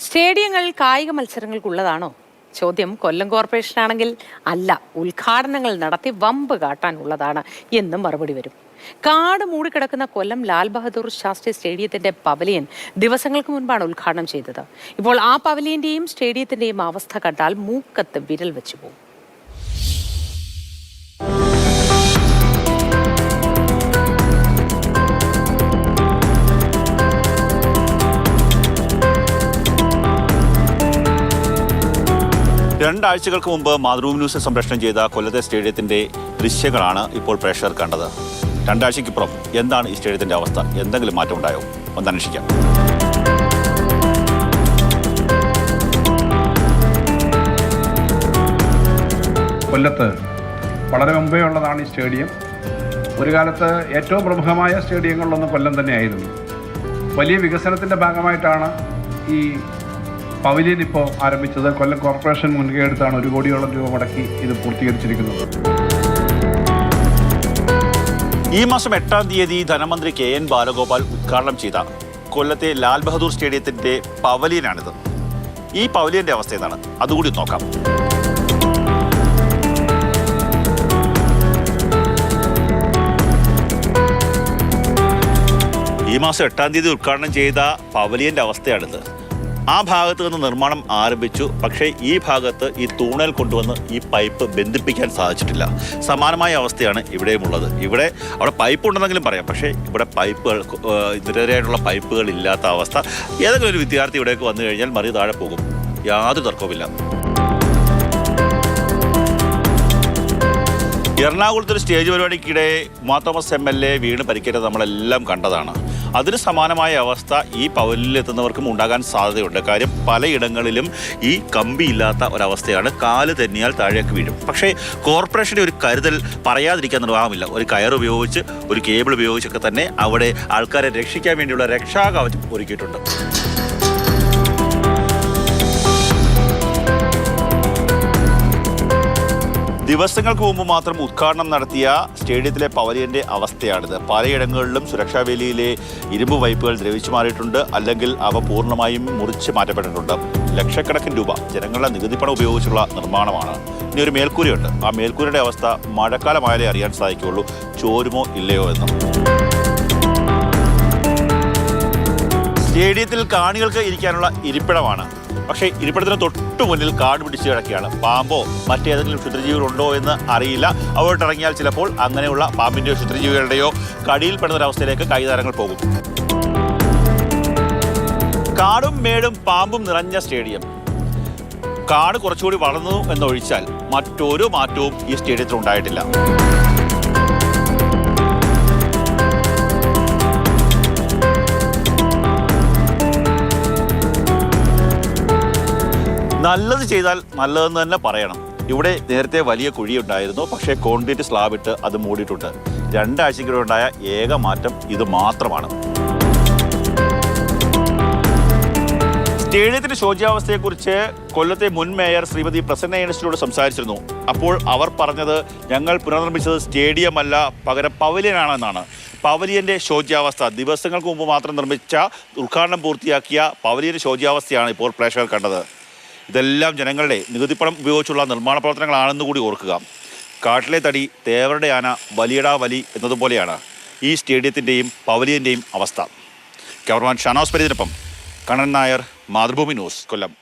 സ്റ്റേഡിയങ്ങൾ കായിക മത്സരങ്ങൾക്കുള്ളതാണോ? ചോദ്യം കൊല്ലം കോർപ്പറേഷനാണെങ്കിൽ അല്ല, ഉദ്ഘാടനങ്ങൾ നടത്തി വമ്പ് കാട്ടാനുള്ളതാണ് എന്നും മറുപടി വരും. കാട് മൂടിക്കിടക്കുന്ന കൊല്ലം ലാൽ ബഹദൂർ ശാസ്ത്രി സ്റ്റേഡിയത്തിന്റെ പവലിയൻ ദിവസങ്ങൾക്ക് മുൻപാണ് ഉദ്ഘാടനം ചെയ്തത്. ഇപ്പോൾ ആ പവലിയന്റെയും സ്റ്റേഡിയത്തിന്റെയും അവസ്ഥ കണ്ടാൽ മൂക്കത്ത് വിരൽ വെച്ചു പോകും. രണ്ടാഴ്ചകൾക്ക് മുമ്പ് മാതൃഭൂമി ന്യൂസ് സംപ്രേഷണം ചെയ്ത കൊല്ലത്തെ സ്റ്റേഡിയത്തിന്റെ ദൃശ്യങ്ങളാണ് ഇപ്പോൾ പ്രേക്ഷകർ കണ്ടത്. രണ്ടാഴ്ചയ്ക്കിപ്പുറം എന്താണ് ഈ സ്റ്റേഡിയത്തിന്റെ അവസ്ഥ? എന്തെങ്കിലും മാറ്റം ഉണ്ടായോ? ഒന്ന് അന്വേഷിക്കാം. കൊല്ലത്ത് വളരെ മുമ്പേ ഉള്ളതാണ് ഈ സ്റ്റേഡിയം. ഒരു കാലത്ത് ഏറ്റവും പ്രമുഖമായ സ്റ്റേഡിയങ്ങളിലൊന്ന് കൊല്ലം തന്നെയായിരുന്നു. വലിയ വികസനത്തിൻ്റെ ഭാഗമായിട്ടാണ് ഈ പവലിയൻ ഇപ്പോൾ ആരംഭിച്ചത്. കൊല്ലം കോർപ്പറേഷൻ മുൻകൈ എടുത്താണ് 1 കോടിയോളം രൂപ മുടക്കി ഇത് പൂർത്തീകരിച്ചിരിക്കുന്നത്. ഈ മാസം 8-ാം തീയതി ധനമന്ത്രി KN ബാലഗോപാൽ ഉദ്ഘാടനം ചെയ്ത കൊല്ലത്തെ ലാൽ ബഹദൂർ സ്റ്റേഡിയത്തിന്റെ പവലിയനാണിത്. ഈ പവലിയന്റെ അവസ്ഥ ഏതാണ്? അതുകൂടി നോക്കാം. ഈ മാസം 8-ാം തീയതി ഉദ്ഘാടനം ചെയ്ത പവലിയന്റെ അവസ്ഥയാണിത്. ആ ഭാഗത്ത് നിന്ന് നിർമ്മാണം ആരംഭിച്ചു. പക്ഷേ ഈ ഭാഗത്ത് ഈ തൂണൽ കൊണ്ടുവന്ന് ഈ പൈപ്പ് ബന്ധിപ്പിക്കാൻ സാധിച്ചിട്ടില്ല. സമാനമായ അവസ്ഥയാണ് ഇവിടെയുമുള്ളത്. അവിടെ പൈപ്പ് ഉണ്ടെന്നെങ്കിലും പറയാം, പക്ഷേ ഇവിടെ പൈപ്പുകൾ നിരവധിയായിട്ടുള്ള പൈപ്പുകൾ ഇല്ലാത്ത അവസ്ഥ. ഏതെങ്കിലും ഒരു വിദ്യാർത്ഥി ഇവിടേക്ക് വന്നു കഴിഞ്ഞാൽ മറി താഴെ പോകും, യാതൊരു തർക്കവുമില്ല. എറണാകുളത്തൊരു സ്റ്റേജ് പരിപാടിക്കിടെ ഉമാ തോമസ് MLA വീണ് പരിക്കേറ്റത് നമ്മളെല്ലാം കണ്ടതാണ്. അതിന് സമാനമായ അവസ്ഥ ഈ പവലിലെത്തുന്നവർക്കും ഉണ്ടാകാൻ സാധ്യതയുണ്ട്. കാര്യം പലയിടങ്ങളിലും ഈ കമ്പിയില്ലാത്ത ഒരവസ്ഥയാണ്. കാല് തെന്നിയാൽ താഴേക്ക് വീഴും. പക്ഷേ കോർപ്പറേഷൻ്റെ ഒരു കരുതൽ പറയാതിരിക്കാൻ നിർവാഹമില്ല. ഒരു കയർ ഉപയോഗിച്ച്, ഒരു കേബിൾ ഉപയോഗിച്ചൊക്കെ തന്നെ അവിടെ ആൾക്കാരെ രക്ഷിക്കാൻ വേണ്ടിയുള്ള രക്ഷാകവചം ഒരുക്കിയിട്ടുണ്ട്. ദിവസങ്ങൾക്ക് മുമ്പ് മാത്രം ഉദ്ഘാടനം നടത്തിയ സ്റ്റേഡിയത്തിലെ പവലിയന്റെ അവസ്ഥയാണിത്. പലയിടങ്ങളിലും സുരക്ഷാവേലിയിലെ ഇരുമ്പ് പൈപ്പുകൾ ദ്രവിച്ചു മാറിയിട്ടുണ്ട്, അല്ലെങ്കിൽ അവ പൂർണ്ണമായും മുറിച്ച് മാറ്റപ്പെട്ടിട്ടുണ്ട്. ലക്ഷക്കണക്കിന് രൂപ ജനങ്ങളുടെ നികുതിപ്പണം ഉപയോഗിച്ചുള്ള നിർമ്മാണമാണ്. ഇനി ഒരു മേൽക്കൂരയുണ്ട്. ആ മേൽക്കൂരയുടെ അവസ്ഥ മഴക്കാലമായാലേ അറിയാൻ സാധിക്കുകയുള്ളൂ, ചോരുമോ ഇല്ലയോ എന്ന്. സ്റ്റേഡിയത്തിൽ കാണികൾക്ക് ഇരിക്കാനുള്ള ഇരിപ്പിടമാണ്. പക്ഷേ ഇരിപ്പിടത്തിന് തൊട്ടു മുന്നിൽ കാട് പിടിച്ച് കിടക്കുകയാണ്. പാമ്പോ മറ്റേതെങ്കിലും ക്ഷുദ്രജീവികളുണ്ടോ എന്ന് അറിയില്ല. അവരോട്ടിറങ്ങിയാൽ ചിലപ്പോൾ അങ്ങനെയുള്ള പാമ്പിൻ്റെയോ ക്ഷുദ്രജീവികളുടെയോ കടിയിൽപ്പെടുന്നൊരവസ്ഥയിലേക്ക് കൈതാരങ്ങൾ പോകും. കാടും മേടും പാമ്പും നിറഞ്ഞ സ്റ്റേഡിയം. കാട് കുറച്ചുകൂടി വളർന്നു എന്നൊഴിച്ചാൽ മറ്റൊരു മാറ്റവും ഈ സ്റ്റേഡിയത്തിൽ ഉണ്ടായിട്ടില്ല. നല്ലത് ചെയ്താൽ നല്ലതെന്ന് തന്നെ പറയണം. ഇവിടെ നേരത്തെ വലിയ കുഴിയുണ്ടായിരുന്നു, പക്ഷേ കോൺക്രീറ്റ് സ്ലാബ് ഇട്ട് അത് മൂടിയിട്ടുണ്ട്. 2 ആഴ്ചയ്ക്കിടെ ഉണ്ടായ ഏക മാറ്റം ഇത് മാത്രമാണ്. സ്റ്റേഡിയത്തിന്റെ ശോച്യാവസ്ഥയെക്കുറിച്ച് കൊല്ലത്തെ മുൻ മേയർ ശ്രീമതി പ്രസന്ന ഏണസ്റ്റിനോട് സംസാരിച്ചിരുന്നു. അപ്പോൾ അവർ പറഞ്ഞത്, ഞങ്ങൾ പുനർനിർമ്മിച്ചത് സ്റ്റേഡിയം അല്ല, പകരം പവലിയനാണെന്നാണ്. പവലിയന്റെ ശോച്യാവസ്ഥ, ദിവസങ്ങൾക്ക് മുമ്പ് മാത്രം നിർമ്മിച്ച, ഉദ്ഘാടനം പൂർത്തിയാക്കിയ പവലിയന്റെ ശോച്യാവസ്ഥയാണ് ഇപ്പോൾ പ്രേക്ഷകർ കണ്ടത്. ഇതെല്ലാം ജനങ്ങളുടെ നികുതിപ്പണം ഉപയോഗിച്ചുള്ള നിർമ്മാണ പ്രവർത്തനങ്ങളാണെന്ന് കൂടി ഓർക്കുക. കാട്ടിലെ തടി തേവരുടെ ആന വലിയടാ വലി എന്നതുപോലെയാണ് ഈ സ്റ്റേഡിയത്തിൻ്റെയും പവലിയൻ്റെയും അവസ്ഥ. ക്യാമറമാൻ ഷാനോസ് പരീതിനൊപ്പം കണ്ണൻ നായർ, മാതൃഭൂമി ന്യൂസ്, കൊല്ലം.